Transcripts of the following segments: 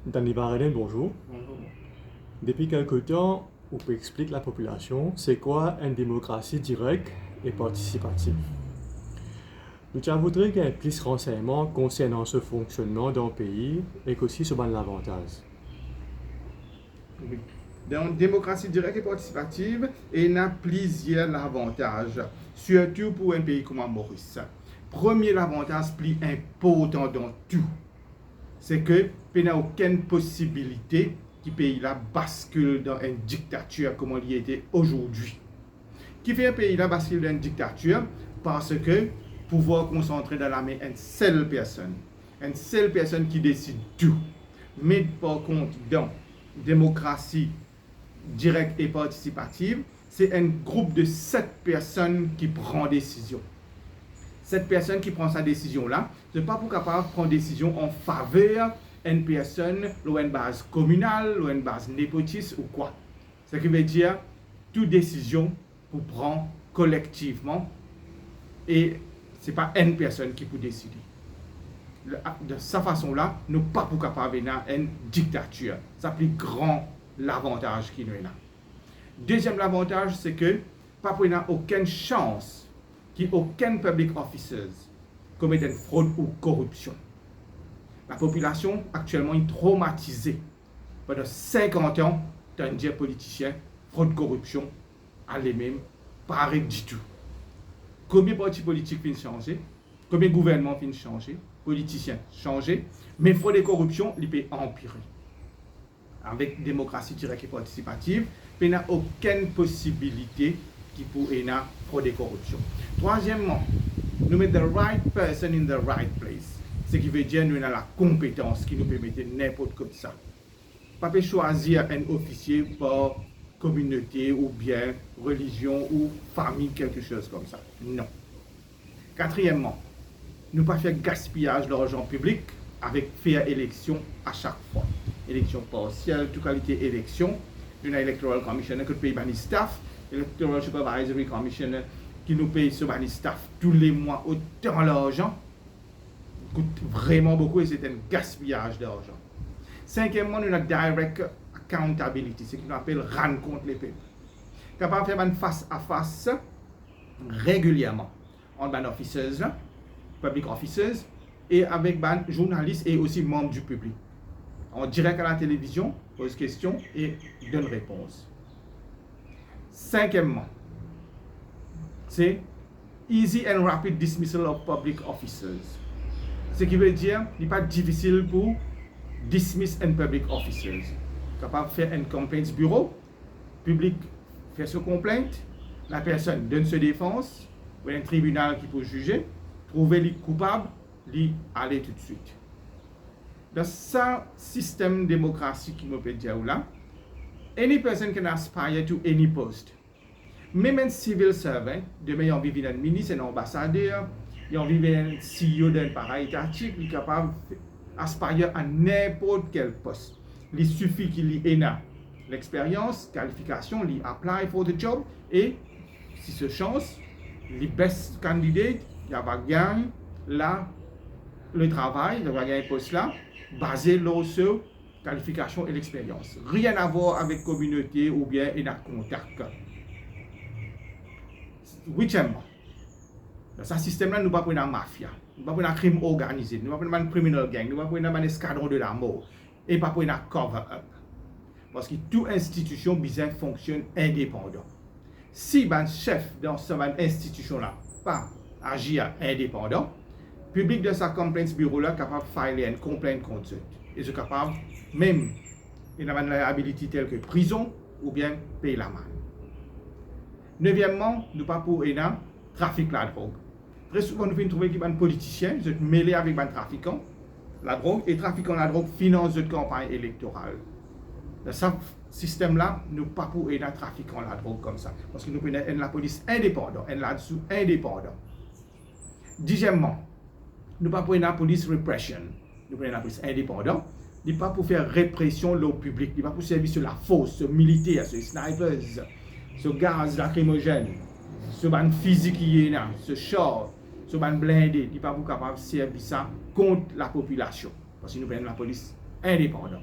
Danny Baradin, bonjour. Bonjour. Depuis quelque temps, on peut expliquer la population c'est quoi une démocratie directe et participative. Nous voudrais qu'il y ait plus de renseignements concernant ce fonctionnement d'un pays et aussi sur l'avantage. Oui. Dans démocratie directe et participative, il y a plusieurs avantages, surtout pour un pays comme Maurice. Premier avantage plus important dans tout, c'est que il n'y a aucune possibilité que le pays là bascule dans une dictature comme il était aujourd'hui. Qui fait un pays là bascule dans une dictature? Parce que pouvoir concentré dans la main d'une seule personne qui décide tout. Mais par contre, dans démocratie directe et participative, c'est un groupe de 7 personnes qui prend décision. Cette personne qui prend sa décision là, n'est pas pour capable de prendre décision en faveur d'une personne, ou une base communale, ou une base népotiste ou quoi. Ce qui veut dire toute décision pour prendre collectivement et ce n'est pas une personne qui peut décider. De cette façon-là, nous ne sommes pas pour capable d'avoir une dictature. C'est le plus grand l'avantage qui nous a. Deuxième avantage, c'est que pas pour aucune chance qu'aucun public officer commette une fraude ou corruption. La population actuellement est traumatisée. Pendant 50 ans, d'un dire politicien, fraude, corruption, à les-mêmes, pas arrêt du tout. Combien de partis politiques viennent changer? Combien de gouvernements viennent changer? Politiciens changer, mais fraude et corruption, ils peuvent empirer. Avec démocratie directe et participative, il n'y a aucune possibilité qui pourrait y avoir fraude et corruption. Troisièmement, nous mettons the right person in the right place. Ce qui veut dire que nous avons la compétence qui nous permet de n'importe quoi de ça. Pas de choisir un officier par communauté ou bien religion ou famille, quelque chose comme ça. Non. Quatrièmement, nous ne pas faire gaspillage de l'argent public avec faire élection à chaque fois. Élection partielle, toute qualité élection. Nous avons Electoral Commissioner qui paye le staff, Electoral Supervisory Commissioner qui nous paye ce staff tous les mois autant d'argent. Coûte vraiment beaucoup et c'est un gaspillage d'argent. Cinquièmement, nous avons Direct Accountability, ce qu'on appelle rendre compte les peuples. Capable de faire une face à face régulièrement entre les officers, public officers, et avec les journalistes et aussi membres du public. En direct à la télévision, pose question et donne réponse. Cinquièmement, c'est easy and rapid dismissal of public officers. Ce qui veut dire qu'il n'est pas difficile pour dismiss un public officers. Capable de faire un complaints bureau, public fait sa complainte, la personne donne sa défense, ou un tribunal qui peut juger, trouver les coupables, lui aller tout de suite. Dans ce système démocratique qui nous peut dire là, any person can aspire to any post. Même un civil servant, demain il vit un ministre, un ambassadeur, il vit un CEO d'un pareil étatique, il est capable d'aspirer à n'importe quel poste. Il suffit qu'il ait l'expérience, qualification, il apply for the job et si ce chance, les best candidate, il va gagner là le travail, il va gagner un poste là, basé sur qualification et l'expérience. Rien à voir avec communauté ou bien un contact. Huitièmement, dans ce système-là, nous ne pouvons pas prendre la mafia, nous ne pouvons pas prendre un crime organisé, nous ne pouvons pas prendre un criminal gang, nous ne pouvons pas prendre un escadron de la mort et pas prendre un cover-up. Parce que toute institution bizarre fonctionne indépendant. Si un chef dans cette institution-là pas agir indépendant, le public de sa complaints bureau-là est capable de filer une complainte contre eux. Et est capable, même, il a une liabilité telle que prison ou bien payer la main. Neuvièmement, nous pas pour un trafic de la drogue. Très souvent, nous pouvons trouver qu'il y a un politicien, ils sont mêlés avec un trafiquant, la drogue, et trafiquant la drogue finance notre campagne électorale. Dans ce système-là, nous pas pour un trafiquant la drogue comme ça. Parce que nous prenons la police indépendante, elle là-dessous indépendant. Dixièmement, nous pas pour une police repression. Nous prenons la police indépendante. Nous pas pour faire répression au public. Nous pas pour servir sur la force, sur militaire, sur les snipers, sur gaz lacrymogène, sur ban physique qui est là, sur char, sur ban blindé. Nous pas pour capable de servir ça contre la population. Parce que nous prenons la police indépendant.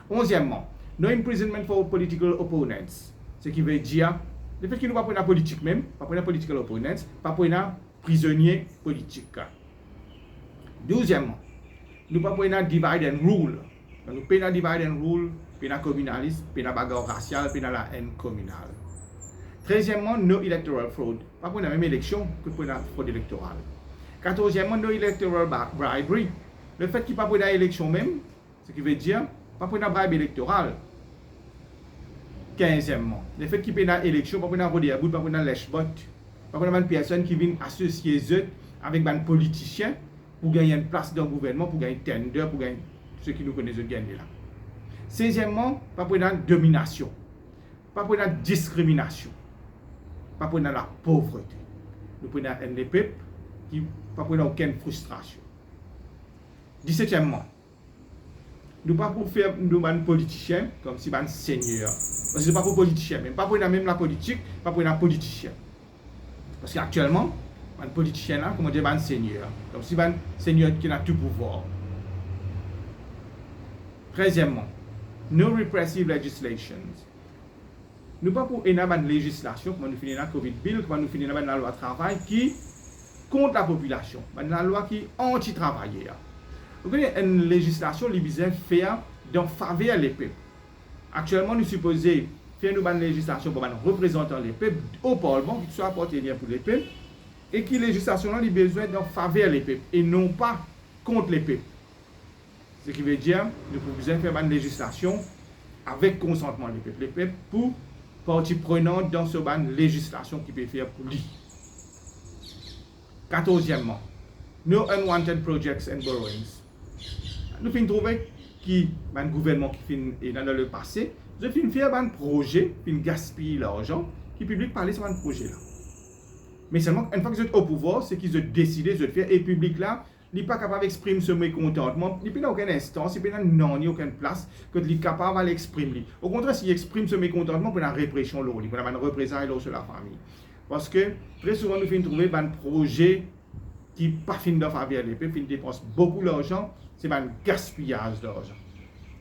11e, no imprisonment for political opponents. Ce qui veut dire, le fait que nous ne pouvons pas prendre la politique même, pas prendre la political opponents, pas prendre prisonnier politique. 12e, nous ne pouvons pas divide and rule. Donc, nous pouvons divide and rule, nous pouvons communalisme, nous pouvons bagarre raciale, nous pouvons la haine communale. 13e, no electoral fraud. Pas pour la même élection que pour la fraude électorale. 14e, no electoral bribery. Le fait qu'il n'y a pas pour l'élection même, ce qui veut dire, pas pour la bribe électorale. 15e, le fait qu'il y ait une élection, pas pour la fraude à bout, pas pour la lèche-bot, pas pour une personne qui vient associer avec un politicien pour gagner une place dans le gouvernement, pour gagner tender, pour gagner ce qui nous connaissent gagner là. 16e, pas pour la domination, pas pour la discrimination, pas pour la pauvreté. Nous prenons un des peuples qui pas pour aucune frustration. 17e, nous pas pour faire nous des politiciens comme si des seigneurs. Parce que ce n'est pas pour politiciens, même pas pour même la politique, pas pour les politiciens. Parce qu'actuellement, les politiciens là, comment dire, des seigneurs. Comme si des seigneurs qui ont tout pouvoir. 13e, no repressive legislations. Nous pas pour une législation, comme nous finissons la Covid Bill, comme nous finissons la loi travail qui contre la population, la loi qui anti-travail. Vous voyez, une législation qui vise à faire dans faveur des peuples. Actuellement, nous supposons faire une législation pour représenter les peuples au Parlement, qui soit apporté pour les peuples, et qui législation a besoin d'en faveur des peuples, et non pas contre les peuples. Ce qui veut dire que nous pouvons faire une législation avec consentement des peuples. Les peuples pour partie prenante dans cette législation qui peut faire pour lui. 14e, no unwanted projects and borrowings. Nous finissons trouver qui un gouvernement qui finit dans le passé, nous finissons faire un projet, qui gaspiller l'argent, qui public parler sur un projet là. Mais seulement une fois que vous êtes au pouvoir, c'est qu'ils ont décidé de faire et le public là, il n'est pas capable d'exprimer ce mécontentement, il n'y a aucune instance, il n'y a aucune place que il est capable de l'exprimer. Au contraire, s'il exprime ce mécontentement, il y a une répression, il y a une représailles sur la famille. Parce que très souvent, nous finissons trouver un projet qui n'est pas fini de faveur des peuples, qui dépense beaucoup d'argent, c'est un gaspillage d'argent.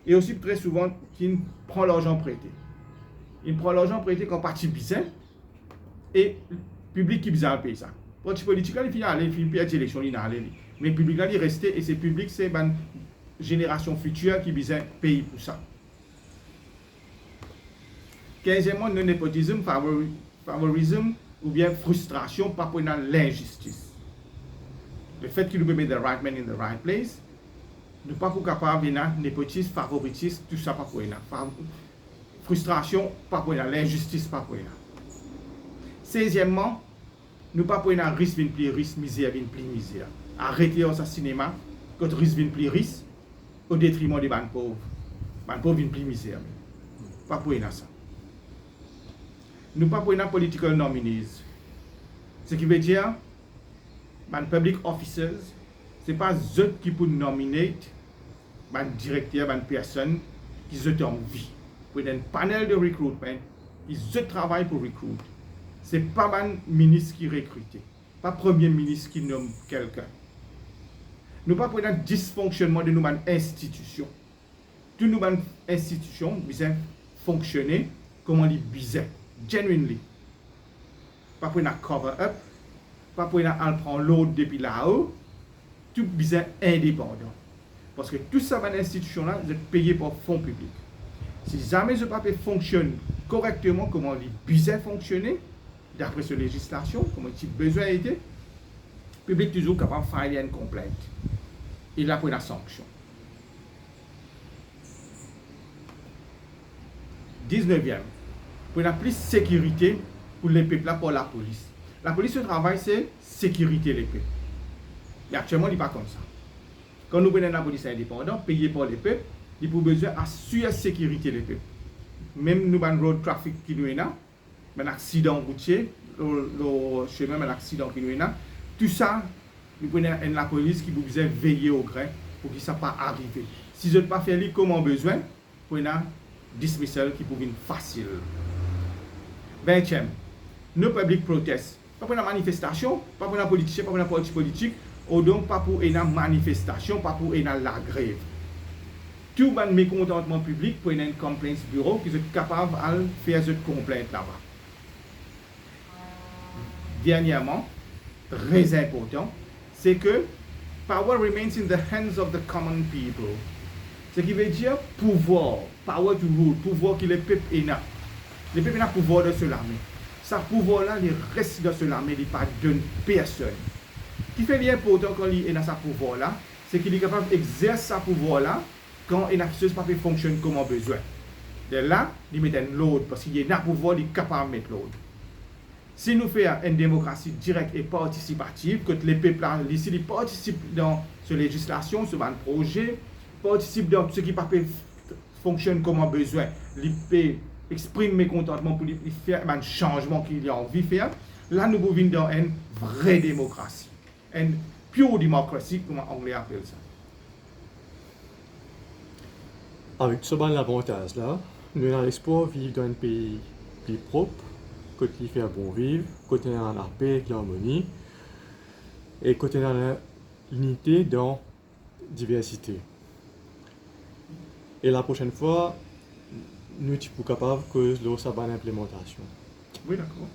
Et aussi très souvent, qui prend l'argent prêté. Il prend l'argent prêté comme parti bizarre et le public qui bizarre paye ça. Pour les politiques, il finit aller, il perd l'élection, il aller. Mais le public là, il reste et c'est public, c'est une génération future qui bizarre paye pour ça. 15e, non népotisme, favorisme ou bien frustration par rapport à l'injustice. Le fait qu'il nous met the right man in the right place, nous ne sommes pas capables de faire népotisme, favoritisme, tout ça pas pour frustration, pas pour l'injustice, pas pour 16e, nous ne pas pour risque de plus risque, misère de plus misère. Arrêter ce cinéma, quand risque de plus risque, au détriment des pauvres. Les pauvres de plus misère. Pas pour ça. Nous ne pas pour political nominees. Ce qui veut dire, les public officers, ce n'est pas eux qui peuvent nominer les directeurs, les personnes qui ont envie. Pour un panel de recrutement, ils travaillent pour recruter. Ce n'est pas un ministre qui recrute, pas le premier ministre qui nomme quelqu'un. Nous ne pas pour un dysfonctionnement de nos institutions. Toutes nos institutions doivent fonctionner comme on dit bizarre, genuinely. Pas pour un cover-up, pas pour un prendre l'autre depuis là-haut, tout bizarre indépendant. Parce que tout ça, dans l'institution-là, vous êtes payé par fonds publics. Si jamais ce papier fonctionne correctement, comme on dit bizarre fonctionner, d'après cette législation, comme il a besoin d'être, le public est toujours capable de faire une complainte. Il a pris la sanction. 19e, pour la plus sécurité pour les peuples, pour la police. La police, le travail, c'est sécurité les peuples. Et actuellement, il n'est pas comme ça. Quand nous prenons la police indépendante, payée par les peuples, il faut besoin d'assurer la sécurité des peuples. Même nous, dans road traffic qui nous est là, un accident routier, le chemin, un accident qui nous est là, tout ça, nous prenons la police qui doit veiller au grain pour que ça ne pas arriver. Si je ne pas faire comme on a besoin, pour une dismissal qui peut être facile. 20e, nos public protest. Pas pour une manifestation, pas pour un politicien, pas pour un parti politique, ou donc pas pour une manifestation, pas pour une la grève. tout le mécontentement public pour un complaints bureau qui est capable de faire cette complainte là-bas. Dernièrement, très important, c'est que power remains in the hands of the common people. Ce qui veut dire pouvoir, power to rule, pouvoir que le peuple a. Le peuple a pouvoir de se l'armer. Ce pouvoir-là, il reste dans ce l'armer, il n'est pas de personne. Ce qui fait l'important quand il est dans ce pouvoir-là, c'est qu'il est capable d'exercer ce pouvoir-là quand une action ne fonctionne comme on a besoin. De là, il met un load, parce qu'il est dans le pouvoir, il est capable de mettre load. Si nous faisons une démocratie directe et participative, que les peuples ici participent dans cette législation, ce projet, participent dans ce qui fonctionne comme on a besoin, ils expriment mécontentement pour faire un changement qu'il a envie de faire, là nous pouvons dans une vraie démocratie, une pure démocratie, comme l'anglais appelle ça. Avec ce bon avantage là, nous avons l'espoir de vivre dans un pays plus propre, côté qui fait bon vivre, côté dans la paix et l'harmonie, et côté dans l'unité dans la diversité. Et la prochaine fois, nous sommes capables que nous avons une implémentation. Oui, d'accord.